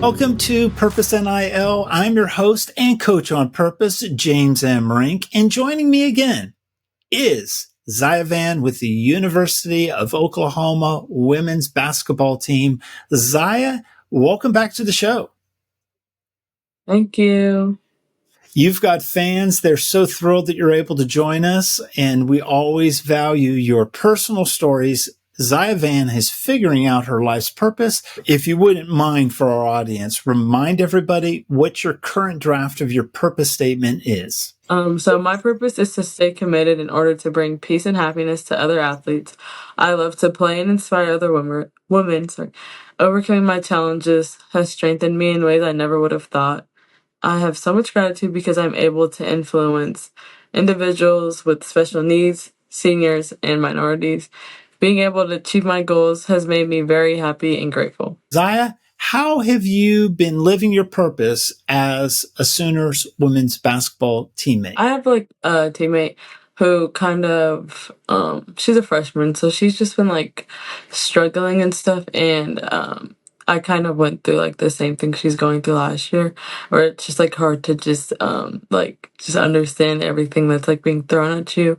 Welcome to Purpose NIL. I'm your host and coach on Purpose, James M. Rink, and joining me again is Zya Vann with the University of Oklahoma women's basketball team. Zya, welcome back to the show. Thank you. You've got fans. They're so thrilled that you're able to join us, and we always value your personal stories. Zya Vann is figuring out her life's purpose. If you wouldn't mind, for our audience, remind everybody what your current draft of your purpose statement is. So my purpose is to stay committed in order to bring peace and happiness to other athletes. I love to play and inspire other women. Overcoming my challenges has strengthened me in ways I never would have thought. I have so much gratitude because I'm able to influence individuals with special needs, seniors, and minorities. Being able to achieve my goals has made me very happy and grateful. Zya, how have you been living your purpose as a Sooners women's basketball teammate? I have like a teammate who kind of she's a freshman, so she's just been like struggling and stuff, and I kind of went through like the same thing she's going through last year, where it's just like hard to just just understand everything that's like being thrown at you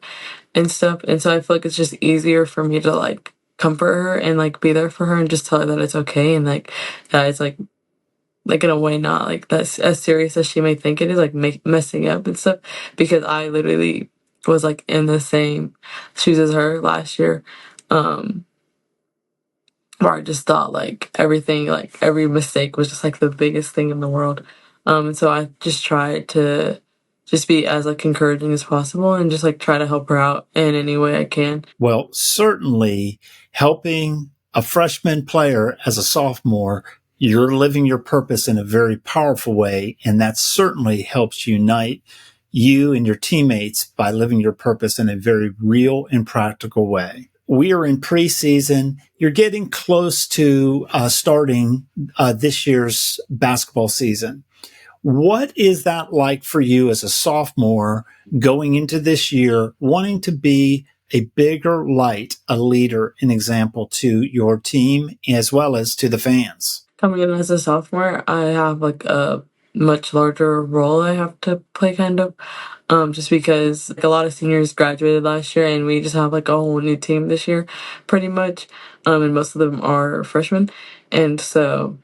and stuff. And so I feel like it's just easier for me to like comfort her and like be there for her and just tell her that it's okay, and like that it's like in a way not like that's as serious as she may think it is, like messing up and stuff, because I literally was like in the same shoes as her last year, where I just thought like everything, like every mistake was just like the biggest thing in the world. And so I just tried to just be as like encouraging as possible and just like try to help her out in any way I can. Well, certainly helping a freshman player as a sophomore, you're living your purpose in a very powerful way, and that certainly helps unite you and your teammates by living your purpose in a very real and practical way. We are in preseason. You're getting close to starting this year's basketball season. What is that like for you as a sophomore going into this year, wanting to be a bigger light, a leader, an example to your team as well as to the fans? Coming in as a sophomore, I have like a much larger role I have to play, kind of. Just because like a lot of seniors graduated last year and we just have like a whole new team this year, pretty much. And most of them are freshmen. And so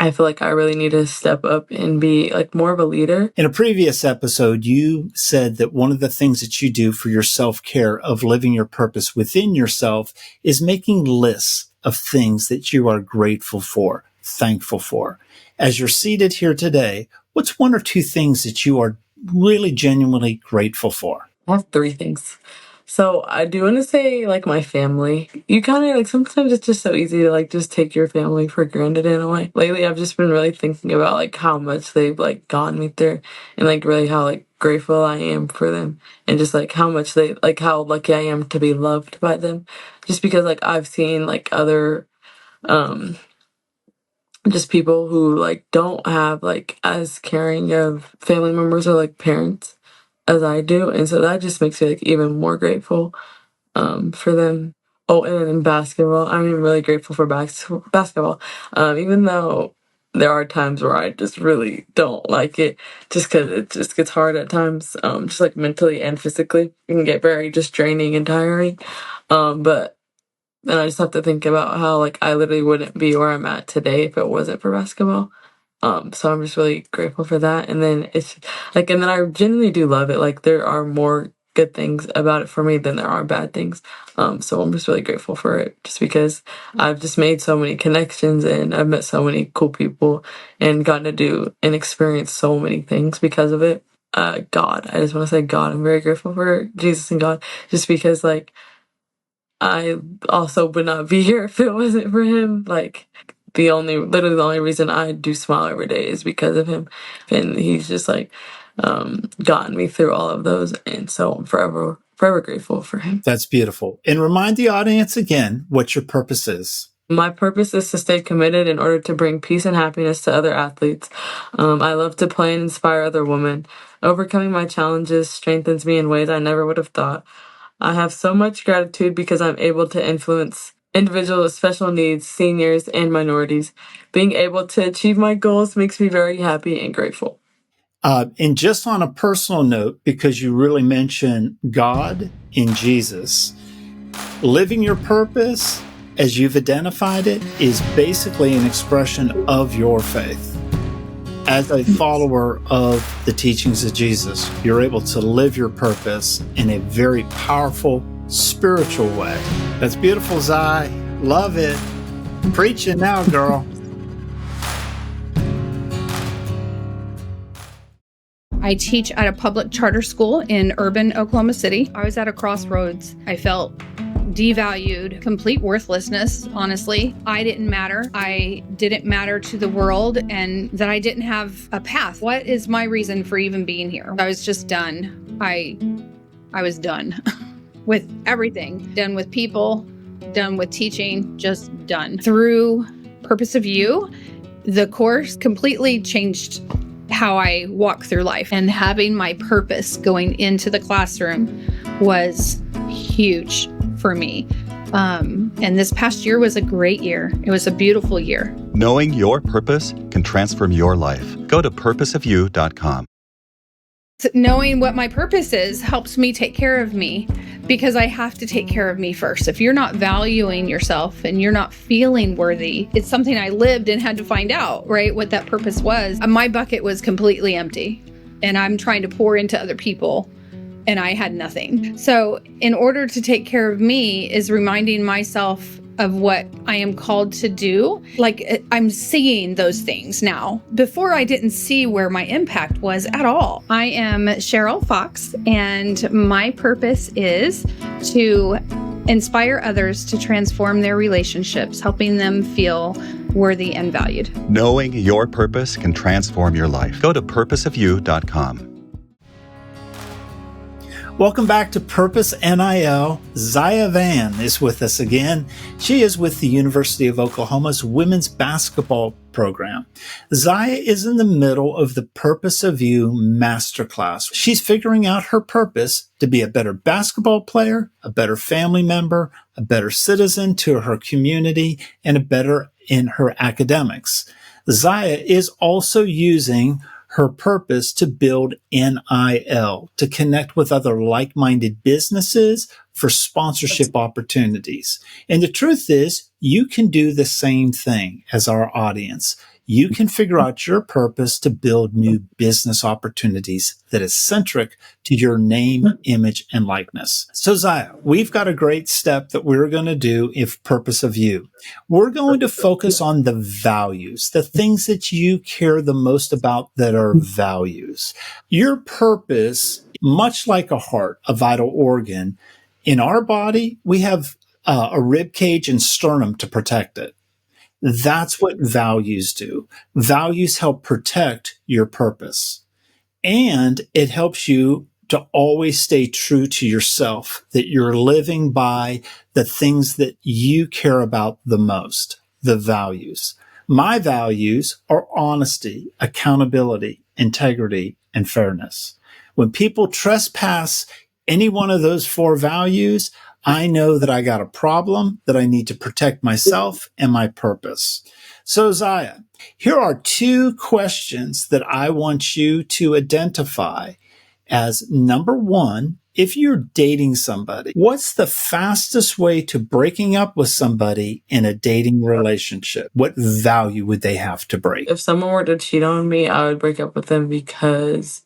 I feel like I really need to step up and be like more of a leader. In a previous episode, you said that one of the things that you do for your self-care of living your purpose within yourself is making lists of things that you are grateful for, thankful for. As you're seated here today, what's one or two things that you are really genuinely grateful for? I have three things. So I do want to say like my family. You kind of like sometimes it's just so easy to like just take your family for granted in a way. Lately I've just been really thinking about like how much they've like gotten me through, and like really how like grateful I am for them, and just like how much they like how lucky I am to be loved by them. Just because like I've seen like other um just people who like don't have like as caring of family members or like parents as I do, and so that just makes me like even more grateful for them. Oh, and then in basketball, I'm even really grateful for basketball. Even though there are times where I just really don't like it, just because it just gets hard at times, just like mentally and physically. It can get very just draining and tiring. But then I just have to think about how like I literally wouldn't be where I'm at today if it wasn't for basketball. So I'm just really grateful for that. And then it's like, and then I genuinely do love it. Like there are more good things about it for me than there are bad things. So I'm just really grateful for it, just because I've just made so many connections and I've met so many cool people and gotten to do and experience so many things because of it. God, I just want to say God. I'm very grateful for Jesus and God, just because like I also would not be here if it wasn't for him. Like literally the only reason I do smile every day is because of him, and he's just like gotten me through all of those, and so I'm forever grateful for him. That's beautiful. And remind the audience again what your purpose is. My purpose is to stay committed in order to bring peace and happiness to other athletes. I love to play and inspire other women. Overcoming my challenges strengthens me in ways I never would have thought. I have so much gratitude because I'm able to influence individuals with special needs, seniors, and minorities. Being able to achieve my goals makes me very happy and grateful. And just on a personal note, because you really mention God in Jesus, living your purpose as you've identified it is basically an expression of your faith. As a follower of the teachings of Jesus, you're able to live your purpose in a very powerful spiritual way. That's beautiful, Zai. Love it. Preaching now, girl. I teach at a public charter school in urban Oklahoma City. I was at a crossroads. I felt devalued, complete worthlessness, honestly. I didn't matter. I didn't matter to the world, and that I didn't have a path. What is my reason for even being here? I was just done. I was done with everything. Done with people, done with teaching, just done. Through Purpose of You, the course completely changed how I walk through life, and having my purpose going into the classroom was huge for me. And this past year was a great year. It was a beautiful year. Knowing your purpose can transform your life. Go to purposeofyou.com. Knowing what my purpose is helps me take care of me, because I have to take care of me first. If you're not valuing yourself and you're not feeling worthy, it's something I lived and had to find out, right? What that purpose was. My bucket was completely empty, and I'm trying to pour into other people, and I had nothing. So in order to take care of me is reminding myself of what I am called to do. Like, I'm seeing those things now. Before, I didn't see where my impact was at all. I am Cheryl Fox, and my purpose is to inspire others to transform their relationships, helping them feel worthy and valued. Knowing your purpose can transform your life. Go to purposeofyou.com. Welcome back to Purpose NIL. Zya Vann is with us again. She is with the University of Oklahoma's women's basketball program. Zya is in the middle of the Purpose of You masterclass. She's figuring out her purpose to be a better basketball player, a better family member, a better citizen to her community, and a better in her academics. Zya is also using her purpose to build NIL, to connect with other like-minded businesses for sponsorship opportunities. And the truth is, you can do the same thing as our audience. You can figure out your purpose to build new business opportunities that is centric to your name, image, and likeness. So Zya, we've got a great step that we're going to do if Purpose of You. We're going to focus on the values, the things that you care the most about that are values. Your purpose, much like a heart, a vital organ, in our body, we have a rib cage and sternum to protect it. That's what values do. Values help protect your purpose. And it helps you to always stay true to yourself, that you're living by the things that you care about the most, the values. My values are honesty, accountability, integrity, and fairness. When people trespass any one of those four values, I know that I got a problem, that I need to protect myself and my purpose. So Zya, here are two questions that I want you to identify as number one. If you're dating somebody, what's the fastest way to breaking up with somebody in a dating relationship? What value would they have to break? If someone were to cheat on me, I would break up with them because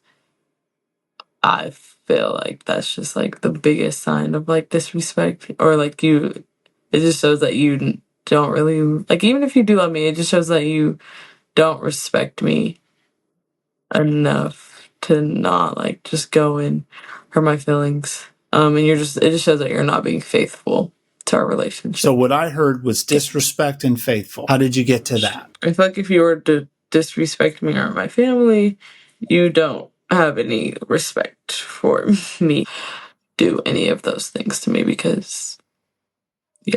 I feel like that's just like the biggest sign of like disrespect, or like it just shows that you don't really, like, even if you do love me, it just shows that you don't respect me enough to not like just go and hurt my feelings. And it just shows that you're not being faithful to our relationship. So what I heard was disrespect and faithful. How did you get to that? I feel like if you were to disrespect me or my family, you don't have any respect for me. Do any of those things to me, because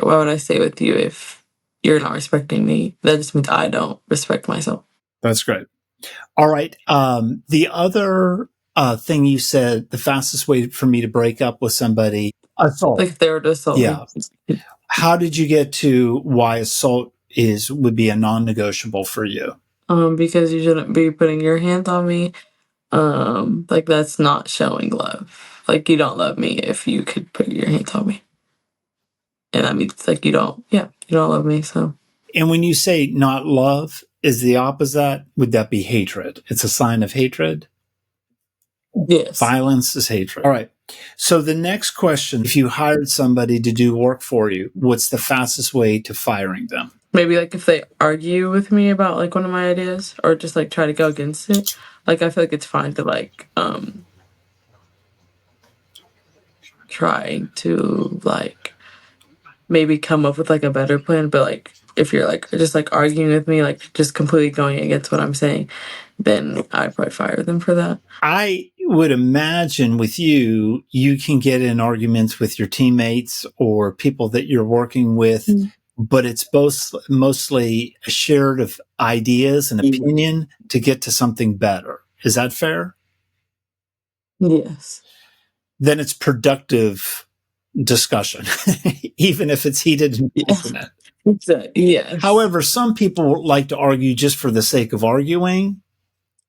why would I stay with you if you're not respecting me? That just means I don't respect myself. That's great. All right. The other thing you said, the fastest way for me to break up with somebody, assault. Like if they were to assault Yeah. me. How did you get to why assault would be a non-negotiable for you? Because you shouldn't be putting your hands on me. Like that's not showing love. Like you don't love me if you could put your hands on me. And that means like you don't love me, so. And when you say not love, is the opposite? Would that be hatred? It's a sign of hatred? Yes. Violence is hatred. All right. So the next question, if you hired somebody to do work for you, what's the fastest way to firing them? Maybe like if they argue with me about like one of my ideas or just like try to go against it. Like I feel like it's fine to like try to like maybe come up with like a better plan, but like if you're like just like arguing with me, like just completely going against what I'm saying, then I'd probably fire them for that. I would imagine with you, you can get in arguments with your teammates or people that you're working with, but it's both mostly a shared of ideas and opinion to get to something better. Is that fair? Yes. Then it's productive discussion, even if it's heated and passionate. Exactly. Yes. However, some people like to argue just for the sake of arguing,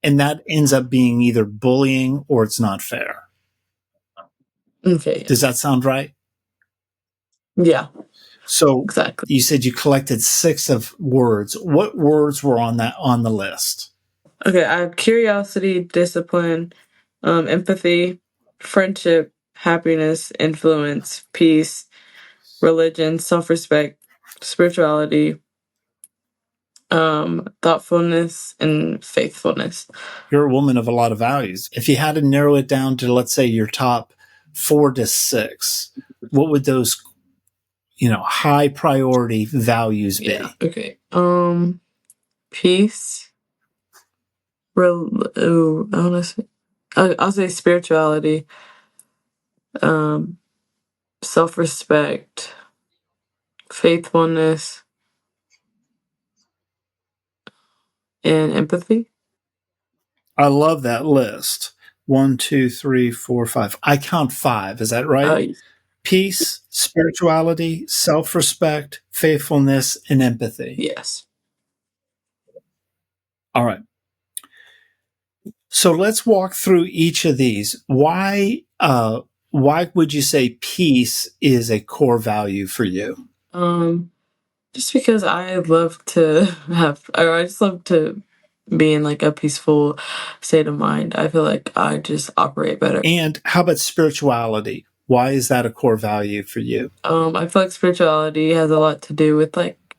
and that ends up being either bullying or it's not fair. Okay. Does that sound right? Yeah. So exactly. You said you collected 6 of words. What words were on the list? Okay, I have curiosity, discipline, empathy, friendship, happiness, influence, peace, religion, self-respect, spirituality, thoughtfulness, and faithfulness. You're a woman of a lot of values. If you had to narrow it down to, let's say, your top 4 to 6, what would those, high priority values be? Yeah. Okay. Peace. I'll say spirituality. Self-respect, faithfulness, and empathy. I love that list. 1, 2, 3, 4, 5. I count 5. Is that right? Peace, spirituality, self-respect, faithfulness, and empathy. Yes. All right. So let's walk through each of these. Why would you say peace is a core value for you? Just because I just love to be in like a peaceful state of mind. I feel like I just operate better. And how about spirituality? Why is that a core value for you? I feel like spirituality has a lot to do with like,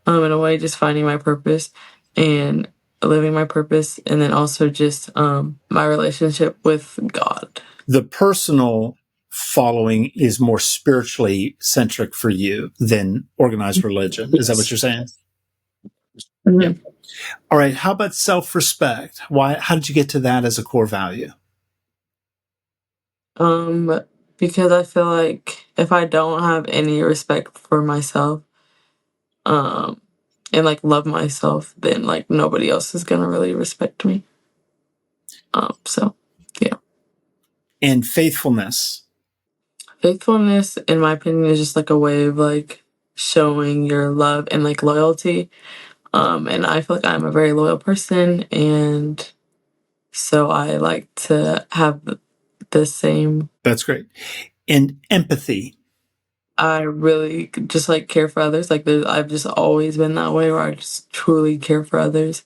in a way, just finding my purpose and living my purpose, and then also just my relationship with God. The personal following is more spiritually centric for you than organized religion. Is that what you're saying? Mm-hmm. Yeah. All right. How about self-respect? How did you get to that as a core value? Because I feel like if I don't have any respect for myself, and like love myself, then like nobody else is gonna really respect me. So yeah. And faithfulness. Faithfulness, in my opinion, is just like a way of like showing your love and like loyalty. And I feel like I'm a very loyal person, and so I like to have the same. That's great. And empathy. I really just like care for others. Like I've just always been that way, where I just truly care for others.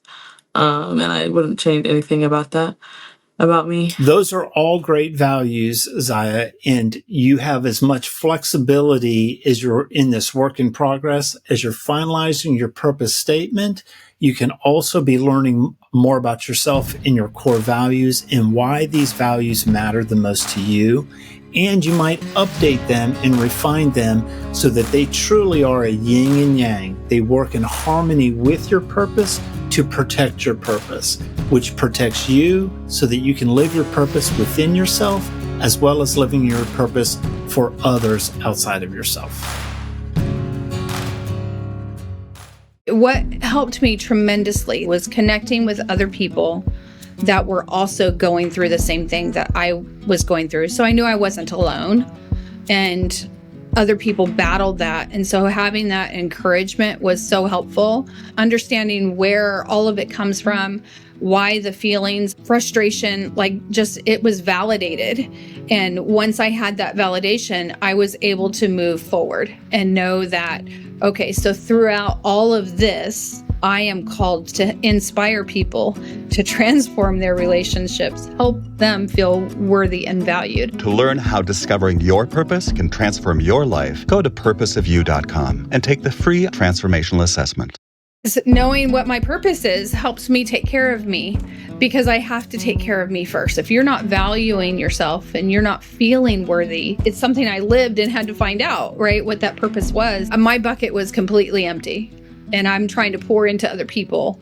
And I wouldn't change anything about me. Those are all great values, Zya, and you have as much flexibility as you're in this work in progress. As you're finalizing your purpose statement, you can also be learning more about yourself and your core values and why these values matter the most to you. And you might update them and refine them so that they truly are a yin and yang. They work in harmony with your purpose to protect your purpose, which protects you so that you can live your purpose within yourself, as well as living your purpose for others outside of yourself. What helped me tremendously was connecting with other people that were also going through the same thing that I was going through. So I knew I wasn't alone. And other people battled that. And so having that encouragement was so helpful. Understanding where all of it comes from, why the feelings, frustration, like just it was validated. And once I had that validation, I was able to move forward and know that, okay, so throughout all of this, I am called to inspire people to transform their relationships, help them feel worthy and valued. To learn how discovering your purpose can transform your life, go to purposeofyou.com and take the free transformational assessment. Knowing what my purpose is helps me take care of me, because I have to take care of me first. If you're not valuing yourself and you're not feeling worthy, it's something I lived and had to find out, right? What that purpose was. My bucket was completely empty and I'm trying to pour into other people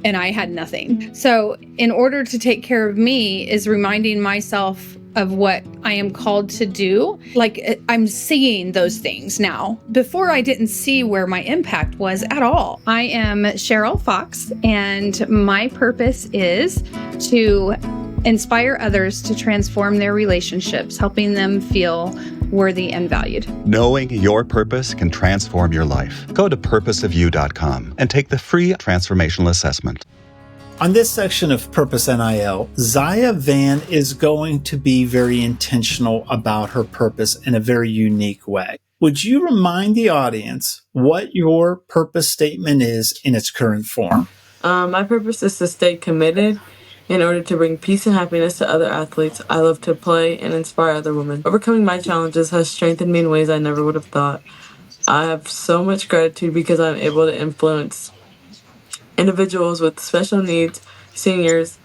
and I had nothing. So in order to take care of me is reminding myself of what I am called to do. Like I'm seeing those things now. Before I didn't see where my impact was at all. I am Cheryl Fox, and my purpose is to inspire others to transform their relationships, helping them feel worthy and valued. Knowing your purpose can transform your life. Go to purposeofyou.com and take the free transformational assessment. On this section of Purpose NIL, Zya Vann is going to be very intentional about her purpose in a very unique way. Would you remind the audience what your purpose statement is in its current form? My purpose is to stay committed in order to bring peace and happiness to other athletes. I love to play and inspire other women. Overcoming my challenges has strengthened me in ways I never would have thought. I have so much gratitude because I'm able to influence individuals with special needs, seniors,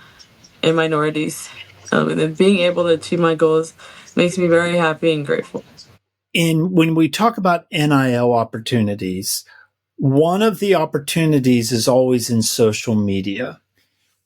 and minorities. And then being able to achieve my goals makes me very happy and grateful. And when we talk about NIL opportunities, one of the opportunities is always in social media.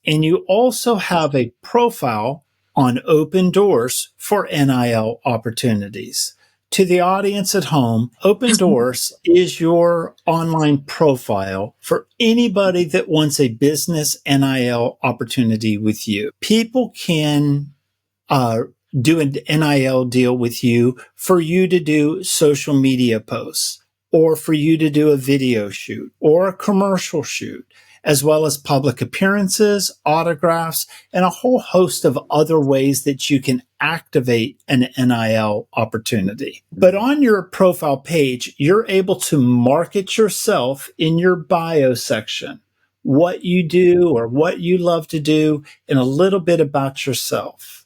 And you also have a profile on Open Doors for NIL opportunities. To the audience at home, Open Doors is your online profile for anybody that wants a business NIL opportunity with you. People can do an NIL deal with you for you to do social media posts, or for you to do a video shoot or a commercial shoot, as well as public appearances, autographs, and a whole host of other ways that you can activate an NIL opportunity. But on your profile page, you're able to market yourself in your bio section, what you do or what you love to do, and a little bit about yourself.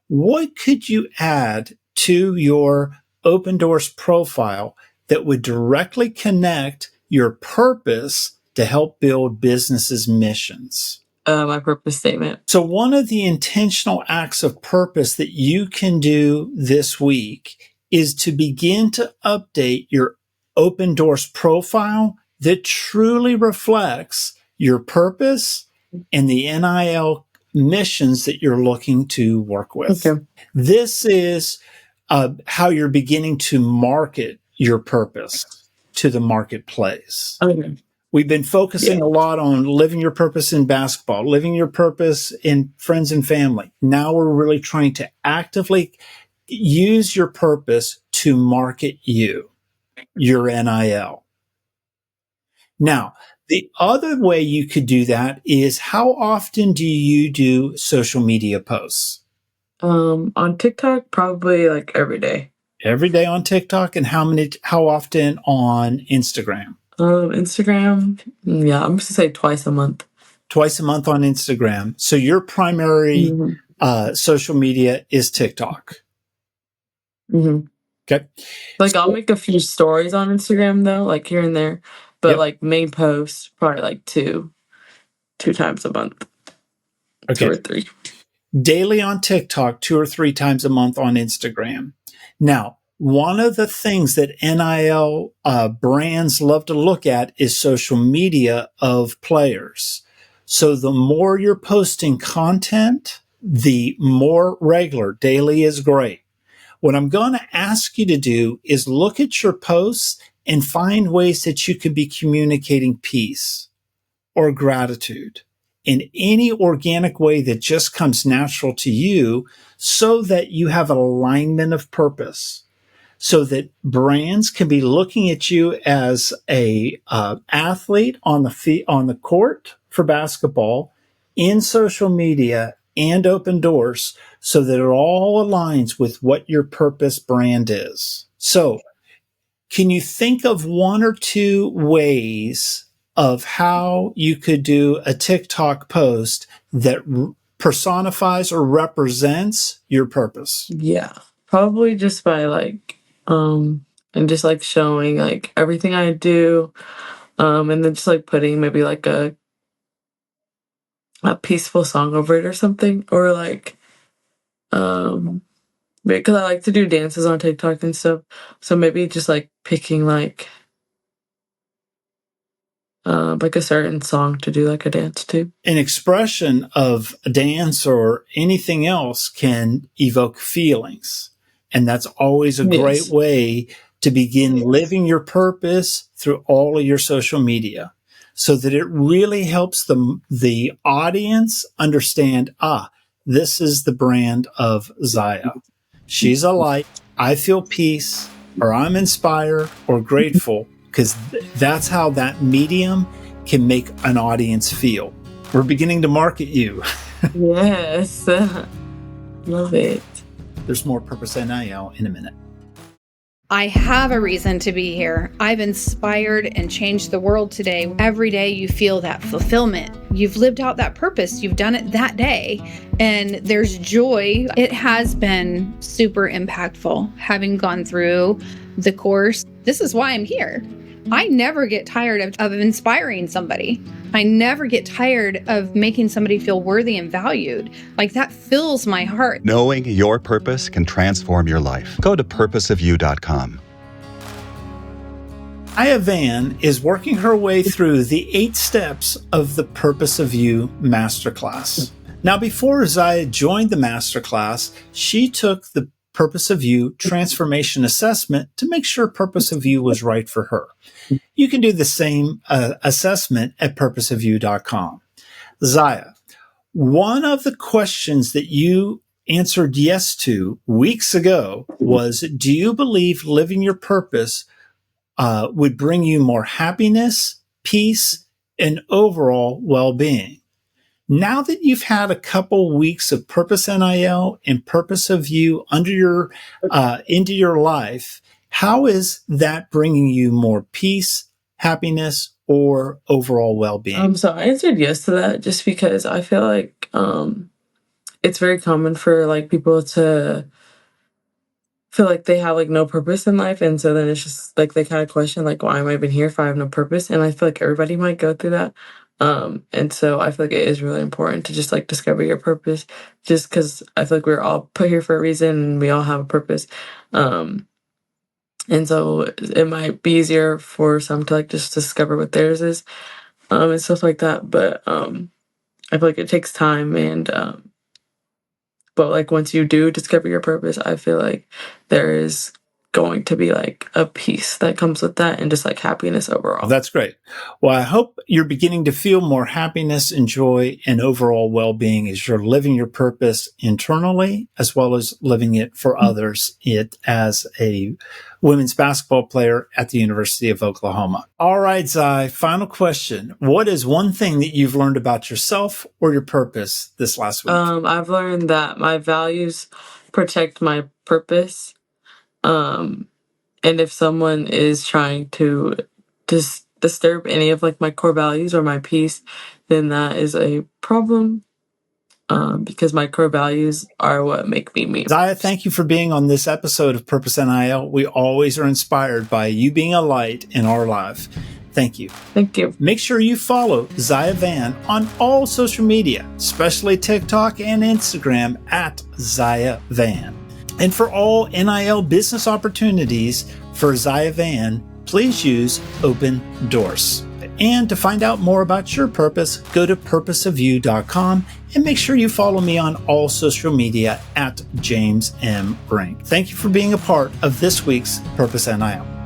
What could you add to your Open Doors profile that would directly connect your purpose to help build businesses' missions? My purpose statement. So one of the intentional acts of purpose that you can do this week is to begin to update your Open Doors profile that truly reflects your purpose and the NIL missions that you're looking to work with. Okay. This is how you're beginning to market your purpose to the marketplace. Okay. We've been focusing a lot on living your purpose in basketball, living your purpose in friends and family. Now we're really trying to actively use your purpose to market you, your NIL. Now, the other way you could do that is, how often do you do social media posts? On TikTok, probably like every day. Every day on TikTok, and how often on Instagram? Instagram, yeah, I'm just gonna say twice a month. Twice a month on Instagram. So your primary social media is TikTok. Mm-hmm. Okay. Like I'll make a few stories on Instagram though, like here and there, but like main posts probably like two times a month. Okay. 2 or 3. Daily on TikTok, 2 or 3 times a month on Instagram. Now, one of the things that NIL brands love to look at is social media of players. So the more you're posting content, the more regular. Daily is great. What I'm going to ask you to do is look at your posts and find ways that you can be communicating peace or gratitude in any organic way that just comes natural to you, so that you have an alignment of purpose. so that brands can be looking at you as a athlete on the court for basketball, in social media, and open doors, so that it all aligns with what your purpose brand is. So, can you think of one or two ways of how you could do a TikTok post that personifies or represents your purpose? Yeah, probably just by like and just like showing like everything I do, and then just like putting maybe like a peaceful song over it or something, or like because I like to do dances on TikTok and stuff, so maybe just like picking like a certain song to do like a dance to. An expression of a dance or anything else can evoke feelings. And that's always a great way to begin living your purpose through all of your social media, so that it really helps the audience understand, this is the brand of Zya. She's a light. I feel peace, or I'm inspired or grateful, because that's how that medium can make an audience feel. We're beginning to market you. Yes. Love it. There's more Purpose NIL in a minute. I have a reason to be here. I've inspired and changed the world today. Every day you feel that fulfillment. You've lived out that purpose. You've done it that day. And there's joy. It has been super impactful having gone through the course. This is why I'm here. I never get tired of inspiring somebody. I never get tired of making somebody feel worthy and valued. Like, that fills my heart. Knowing your purpose can transform your life. Go to purposeofyou.com. Zya Vann is working her way through the 8 steps of the Purpose of You Masterclass. Now, before Zya joined the Masterclass, she took the Purpose of You Transformation Assessment to make sure Purpose of You was right for her. You can do the same assessment at purposeofyou.com. Zya, one of the questions that you answered yes to weeks ago was, do you believe living your purpose would bring you more happiness, peace, and overall well-being? Now that you've had a couple weeks of Purpose NIL and Purpose of You under into your life, how is that bringing you more peace, happiness, or overall well-being? So I answered yes to that just because I feel like it's very common for like people to feel like they have like no purpose in life, and so then it's just like they kind of question like, why am I even here if I have no purpose? And I feel like everybody might go through that. And so I feel like it is really important to just like discover your purpose, just because I feel like we're all put here for a reason and we all have a purpose. And so it might be easier for some to like just discover what theirs is, and stuff like that. But I feel like it takes time, and but like once you do discover your purpose, I feel like there is going to be like a peace that comes with that, and just like happiness overall. Oh, that's great. Well, I hope you're beginning to feel more happiness and joy and overall well-being as you're living your purpose internally, as well as living it for others, it as a women's basketball player at the University of Oklahoma. All right, Zya, final question. What is one thing that you've learned about yourself or your purpose this last week? I've learned that my values protect my purpose. And if someone is trying to disturb any of like my core values or my peace, then that is a problem. Because my core values are what make me me. Zya, thank you for being on this episode of Purpose NIL. We always are inspired by you being a light in our life. Thank you. Thank you. Make sure you follow Zya Vann on all social media, especially TikTok and Instagram at Zya Vann. And for all NIL business opportunities for Zya Vann, please use Open Doors. And to find out more about your purpose, go to purposeofyou.com and make sure you follow me on all social media at James M. Brink. Thank you for being a part of this week's Purpose NIL.